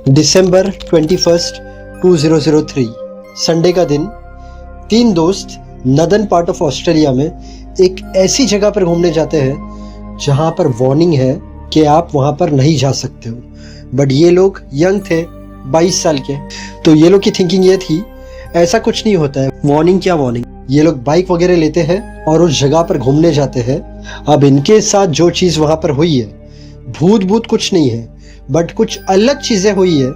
दिसंबर 21, 2003 Sunday का दिन। 3 दोस्त नदर्न पार्ट ऑफ ऑस्ट्रेलिया में एक ऐसी जगह पर घूमने जाते हैं जहां पर वार्निंग है कि आप वहां पर नहीं जा सकते हो। बट ये लोग यंग थे, 22 साल के, तो ये लोग की थिंकिंग ये थी ऐसा कुछ नहीं होता है, वार्निंग क्या वार्निंग। ये लोग बाइक वगैरह लेते हैं और उस जगह पर घूमने जाते हैं। अब इनके साथ जो चीज वहां पर हुई है, भूत कुछ नहीं है, बट कुछ अलग चीजें हुई है।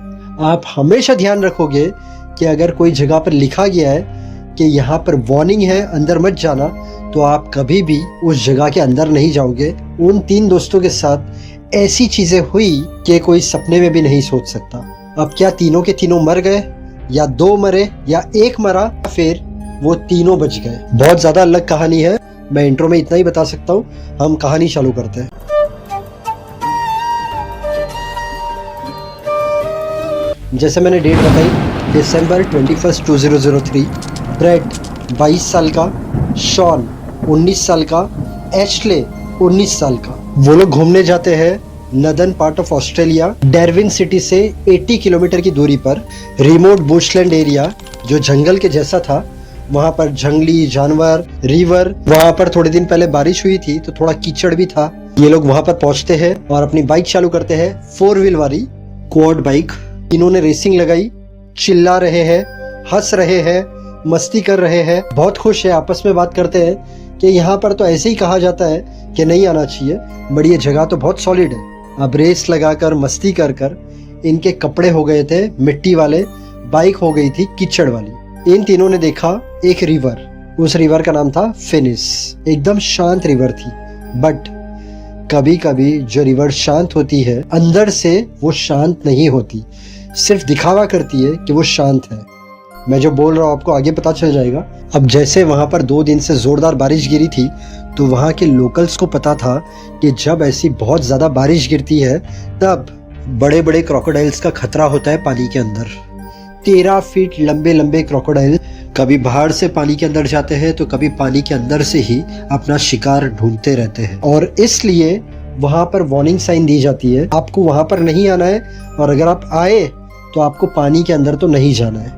आप हमेशा ध्यान रखोगे कि अगर कोई जगह पर लिखा गया है कि यहाँ पर वार्निंग है, अंदर मत जाना, तो आप कभी भी उस जगह के अंदर नहीं जाओगे। उन 3 दोस्तों के साथ ऐसी चीजें हुई कि कोई सपने में भी नहीं सोच सकता। अब क्या तीनों के तीनों मर गए, या 2 मरे, या 1 मरा, फिर वो तीनों बच गए। बहुत ज्यादा अलग कहानी है, मैं इंट्रो में इतना ही बता सकता हूँ। हम कहानी चालू करते हैं। जैसे मैंने डेट बताई, दिसंबर 21, 2003। ब्रेट 22 साल का, शॉन 19 साल का, एशले 19 साल का। वो लोग घूमने जाते हैं northern part of Australia, Darwin city से 80 किलोमीटर की दूरी पर। रिमोट बुशलैंड एरिया जो जंगल के जैसा था, वहां पर जंगली जानवर, रिवर। वहां पर थोड़े दिन पहले बारिश हुई थी तो थोड़ा कीचड़ भी था। ये लोग वहां पर पहुंचते हैं और अपनी बाइक चालू करते हैं, 4 व्हील वाली क्वाड बाइक। इन्होंने रेसिंग लगाई, चिल्ला रहे हैं, हंस रहे हैं, मस्ती कर रहे हैं, बहुत खुश है। आपस में बात करते हैं कि यहाँ पर तो ऐसे ही कहा जाता है कि नहीं आना चाहिए, बट ये जगह तो बहुत सॉलिड है। अब रेस लगाकर मस्ती कर कर इनके कपड़े हो गए थे मिट्टी वाले, बाइक हो गई थी कीचड़ वाली। इन तीनों ने देखा एक रिवर, उस रिवर का नाम था फिनिस। एकदम शांत रिवर थी, बट कभी कभी जो रिवर शांत होती है, अंदर से वो शांत नहीं होती, सिर्फ दिखावा करती है कि वो शांत है। मैं जो बोल रहा हूँ आपको आगे पता चल जाएगा। अब जैसे वहां पर 2 दिन से जोरदार बारिश गिरी थी, तो वहां के लोकल्स को पता था कि जब ऐसी बहुत ज्यादा बारिश गिरती है तब बड़े बड़े क्रोकोडाइल्स का खतरा होता है पानी के अंदर। 13 फीट लंबे लंबे क्रोकोडाइल कभी बाहर से पानी के अंदर जाते हैं तो कभी पानी के अंदर से ही अपना शिकार ढूंढते रहते हैं। और इसलिए वहां पर वार्निंग साइन दी जाती है, आपको वहां पर नहीं आना है, और अगर आप आए तो आपको पानी के अंदर तो नहीं जाना है।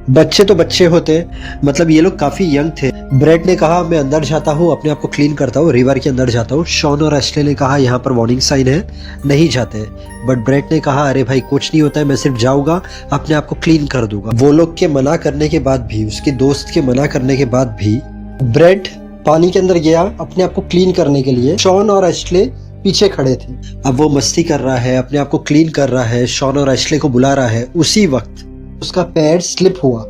बच्चे तो बच्चे होते, मतलब ये लोग काफी यंग थे। ब्रेट ने कहा मैं अंदर जाता हूँ, अपने आप को क्लीन करता हूँ, रिवर के अंदर जाता हूँ। शॉन और एशले ने कहा यहाँ पर वार्निंग साइन है, नहीं जाते। बट ब्रेट ने कहा अरे भाई कुछ नहीं होता है, मैं सिर्फ जाऊंगा, अपने आप को क्लीन कर दूंगा। वो लोग के मना करने के बाद भी, उसके दोस्त के मना करने के बाद भी, ब्रेट पानी के अंदर गया अपने आप को क्लीन करने के लिए। शॉन और एशले पीछे खड़े थे। अब वो मस्ती कर रहा है, अपने आप को क्लीन कर रहा है, शॉन और एशले को बुला रहा है। उसी वक्त उसका पैर स्लिप हुआ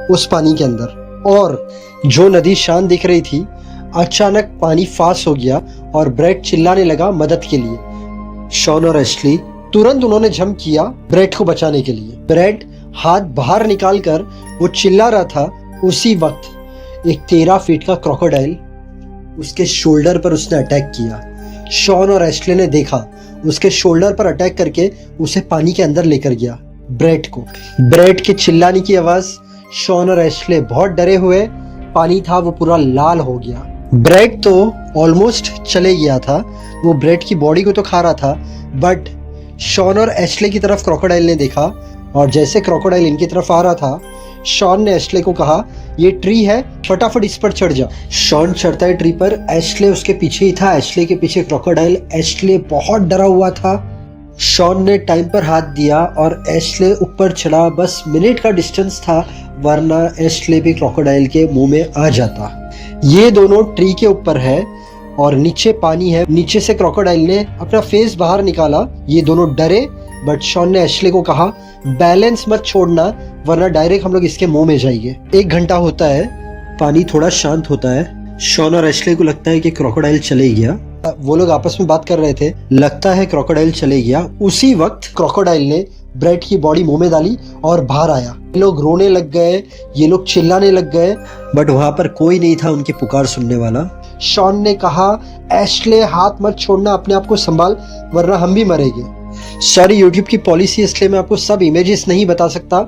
उस पानी के अंदर, और जो नदी शांत दिख रही थी, अचानक पानी फास्ट हो गया और ब्रेट चिल्लाने लगा मदद के लिए। शॉन और एशली तुरंत उन्होंने जंप किया ब्रेट को बचाने के लिए। ब्रेट हाथ बाहर निकालकर वो चिल्ला रहा था। उसी वक्त एक 13 फीट का क्रोकोडाइल उसके शोल्डर पर उसने अटैक किया। शॉन और एशले ने देखा, उसके शोल्डर पर अटैक करके उसे पानी के अंदर लेकर गया ब्रेट को। ब्रेट के चिल्लाने की आवाज, शॉन और एशले बहुत डरे हुए। पानी था वो पूरा लाल हो गया। ब्रेट तो ऑलमोस्ट चले गया था, वो ब्रेट की बॉडी को तो खा रहा था, बट शॉन और एशले की तरफ क्रोकोडाइल ने देखा, और जैसे क्रोकोडाइल इनकी तरफ आ रहा था, शॉन ने एशले को कहा ये ट्री है, फटाफट इस पर चढ़ जा। शॉन चढ़ता है ट्री पर, एशले उसके पीछे ही था, एशले के पीछे क्रोकोडाइल। एशले बहुत डरा हुआ था। शॉन ने टाइम पर हाथ दिया और एशले ऊपर चढ़ा। बस मिनट का डिस्टेंस था, वरना एशले भी क्रोकोडाइल के मुंह में आ जाता। ये दोनों ट्री के ऊपर है और नीचे पानी है। नीचे से क्रोकोडाइल ने अपना फेस बाहर निकाला। ये दोनों डरे, बट शॉन ने एशले को कहा बैलेंस मत छोड़ना, वरना डायरेक्ट हम लोग इसके मुंह में जाएंगे। 1 घंटा होता है, पानी थोड़ा शांत होता है। शॉन और एशले को लगता है कि क्रोकोडाइल चले गया। वो लोग आपस में बात कर रहे थे, लगता है क्रोकोडाइल चले गया। उसी वक्त क्रोकोडाइल ने ब्रेट की बॉडी मुंह में डाली और बाहर आया। ये लोग रोने लग गए, ये लोग चिल्लाने लग गए, बट वहां पर कोई नहीं था उनकी पुकार सुनने वाला। शॉन ने कहा एशले हाथ मत छोड़ना, अपने आप को संभाल, वरना हम भी मरेंगे। सॉरी, यूट्यूब की पॉलिसी, इसलिए मैं आपको सब इमेजेस नहीं बता सकता,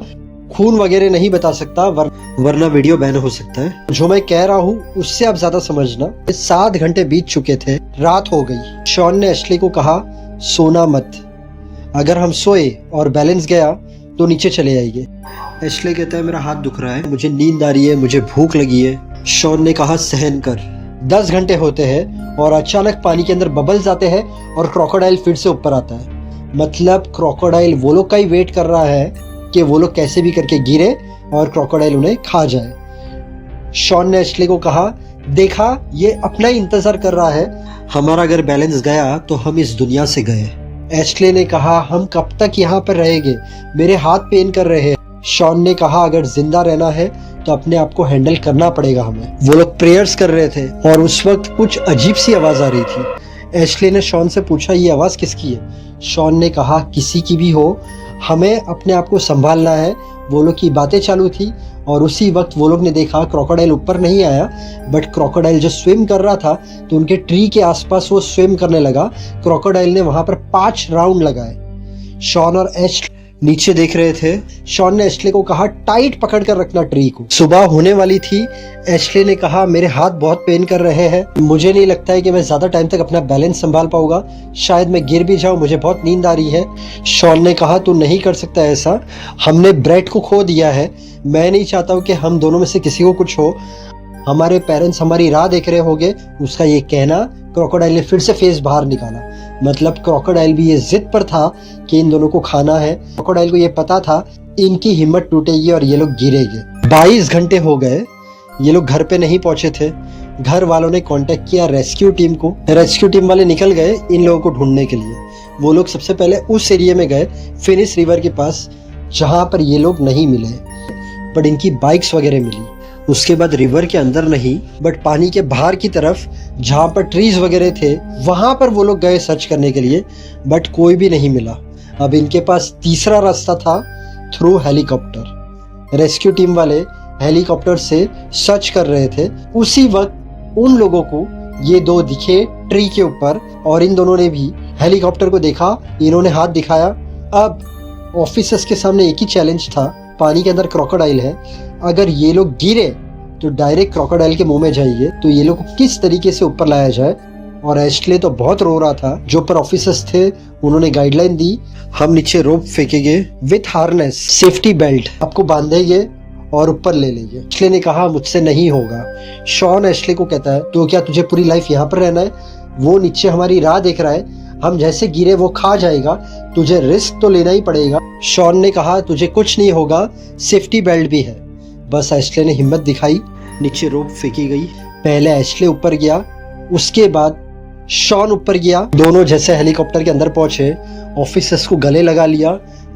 खून वगैरह नहीं बता सकता, वरना वीडियो बैन हो सकता है। जो मैं कह रहा हूँ उससे आप ज्यादा समझना। 7 घंटे बीत चुके थे, रात हो गई। शॉन ने एशली को कहा सोना मत, अगर हम सोए और बैलेंस गया तो नीचे चले आएंगे। एशले कहता है मेरा हाथ दुख रहा है, मुझे नींद आ रही है, मुझे भूख लगी है। शॉन ने कहा सहन कर। 10 घंटे होते हैं और अचानक पानी के अंदर बबल्स आते हैं और क्रोकोडाइल फिर से ऊपर आता है। मतलब क्रोकोडाइल वो लोग का ही वेट कर रहा है कि वो लोग कैसे भी करके गिरे और क्रोकोडाइल उन्हें खा जाए। शॉन ने एशले को कहा देखा ये अपना ही इंतजार कर रहा है, हमारा अगर बैलेंस गया तो हम इस दुनिया से गए। एशले ने कहा हम कब तक यहाँ पर रहेंगे, मेरे हाथ पेन कर रहे हैं। शॉन ने कहा अगर जिंदा रहना है तो अपने आप को हैंडल करना पड़ेगा हमें। वो लोग प्रेयर्स कर रहे थे और उस वक्त कुछ अजीब सी आवाज आ रही थी। एशले ने शॉन से पूछा ये आवाज किसकी है। शॉन ने कहा किसी की भी हो, हमें अपने आप को संभालना है। वो लोग की बातें चालू थी और उसी वक्त वो लोग ने देखा क्रोकोडाइल ऊपर नहीं आया, बट क्रोकोडाइल जो स्विम कर रहा था तो उनके ट्री के आसपास वो स्विम करने लगा। क्रोकोडाइल ने वहां पर 5 राउंड लगाए। शॉन और एश नीचे देख रहे थे। शॉन ने एशले को कहा टाइट पकड़ कर रखना ट्री को। सुबह होने वाली थी। एशले ने कहा मेरे हाथ बहुत पेन कर रहे हैं, मुझे नहीं लगता है कि मैं ज्यादा टाइम तक अपना बैलेंस संभाल पाऊंगा, शायद मैं गिर भी जाऊं, मुझे बहुत नींद आ रही है। शॉन ने कहा तू नहीं कर सकता ऐसा, हमने ब्रेड को खो दिया है, मैं नहीं चाहता हूँ कि हम दोनों में से किसी को कुछ हो, हमारे पेरेंट्स हमारी राह देख रहे होंगे। उसका ये कहना क्रोकोडाइल ने फिर से फेस बाहर निकाला। मतलब क्रोकोडाइल भी ये जिद पर था कि इन दोनों को खाना है। क्रोकोडाइल को ये पता था इनकी हिम्मत टूटेगी और ये लोग गिरेंगे। 22 घंटे हो गए, ये लोग घर पे नहीं पहुंचे थे। घर वालों ने कांटेक्ट किया रेस्क्यू टीम को। रेस्क्यू टीम वाले निकल गए इन लोगों को ढूंढने के लिए। वो लोग सबसे पहले उस एरिया में गए फिनिस रिवर के पास जहां पर ये लोग नहीं मिले, बट इनकी बाइक्स वगैरह मिली। उसके बाद रिवर के अंदर नहीं बट पानी के बाहर की तरफ जहां पर ट्रीज वगैरह थे वहां पर वो लोग गए सर्च करने के लिए, बट कोई भी नहीं मिला। अब इनके पास तीसरा रास्ता था थ्रू हेलीकॉप्टर। रेस्क्यू टीम वाले हेलीकॉप्टर से सर्च कर रहे थे। उसी वक्त उन लोगों को ये 2 दिखे ट्री के ऊपर और इन दोनों ने भी हेलीकॉप्टर को देखा, इन्होंने हाथ दिखाया। अब ऑफिसर्स के सामने एक ही चैलेंज था, पानी के अंदर क्रोकोडाइल है, अगर ये लोग गिरे तो डायरेक्ट क्रोकोडाइल के मुंह में जाइए, तो ये लोग को किस तरीके से ऊपर लाया जाए। और एशले तो बहुत रो रहा था। जो पर ऑफिसर्स थे उन्होंने गाइडलाइन दी, हम नीचे रोप फेंकेंगे विथ हार्नेस, सेफ्टी बेल्ट आपको बांधेंगे और ऊपर ले लेंगे। एशले ने कहा मुझसे नहीं होगा। शॉन एशले को कहता है तो क्या तुझे पूरी लाइफ यहाँ पर रहना है, वो नीचे हमारी राह देख रहा है, हम जैसे गिरे वो खा जाएगा, तुझे रिस्क तो लेना ही पड़ेगा। शॉन ने कहा तुझे कुछ नहीं होगा, सेफ्टी बेल्ट भी है। बस एशले ने हिम्मत दिखाई, नीचे रोप फेंकी गई। पहले एशले ऊपर गया, उसके बाद शॉन ऊपर गया। दोनों जैसे हेलीकॉप्टर के अंदर पहुंचे, ऑफिसर्स को गले लगा लिया,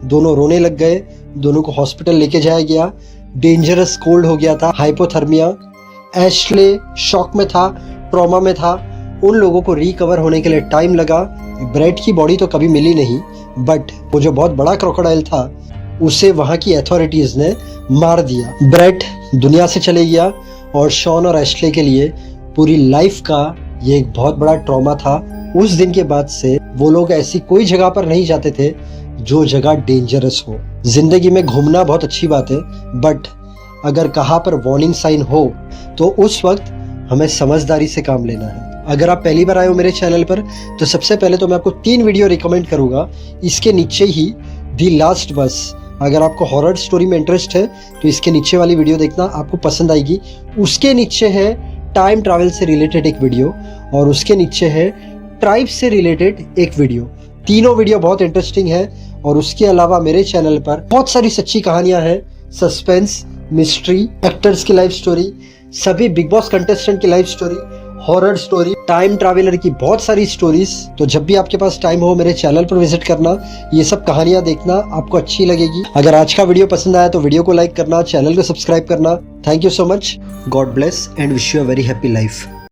दोनों रोने लग गए। दोनों को हॉस्पिटल लेके जाया गया। डेंजरस कोल्ड हो गया था, हाइपोथर्मिया। एशले शॉक में था, ट्रॉमा में था। उन लोगों को रिकवर होने के लिए टाइम लगा। ब्रेड की बॉडी तो कभी मिली नहीं, बट वो जो बहुत बड़ा क्रोकोडाइल था उसे वहां की अथॉरिटीज ने मार दिया। ब्रेड दुनिया से चले गया और शॉन और एशले के लिए पूरी लाइफ का ये एक बहुत बड़ा ट्रॉमा था। उस दिन के बाद से वो लोग ऐसी कोई जगह पर नहीं जाते थे जो जगह डेंजरस हो। जिंदगी में घूमना बहुत अच्छी बात है, बट अगर कहाँ पर वार्निंग साइन हो तो उस वक्त हमें समझदारी से काम लेना है। अगर आप पहली बार आए हो मेरे चैनल पर तो सबसे पहले तो मैं आपको 3 वीडियो रिकमेंड करूंगा। इसके नीचे ही दी लास्ट बस, अगर आपको हॉरर स्टोरी में इंटरेस्ट है तो इसके नीचे वाली वीडियो देखना, आपको पसंद आएगी। उसके नीचे है टाइम ट्रैवल से रिलेटेड एक वीडियो और उसके नीचे है ट्राइब से रिलेटेड एक वीडियो। तीनों वीडियो बहुत इंटरेस्टिंग है। और उसके अलावा मेरे चैनल पर बहुत सारी सच्ची कहानियां हैं, सस्पेंस, मिस्ट्री, एक्टर्स की लाइफ स्टोरी, सभी बिग बॉस कंटेस्टेंट की life story, horror story, time traveller की बहुत सारी स्टोरीज। तो जब भी आपके पास टाइम हो मेरे चैनल पर विजिट करना, ये सब कहानियां देखना, आपको अच्छी लगेगी। अगर आज का वीडियो पसंद आया तो वीडियो को लाइक करना, चैनल को सब्सक्राइब करना। Thank you so much, God bless and wish you a very happy life.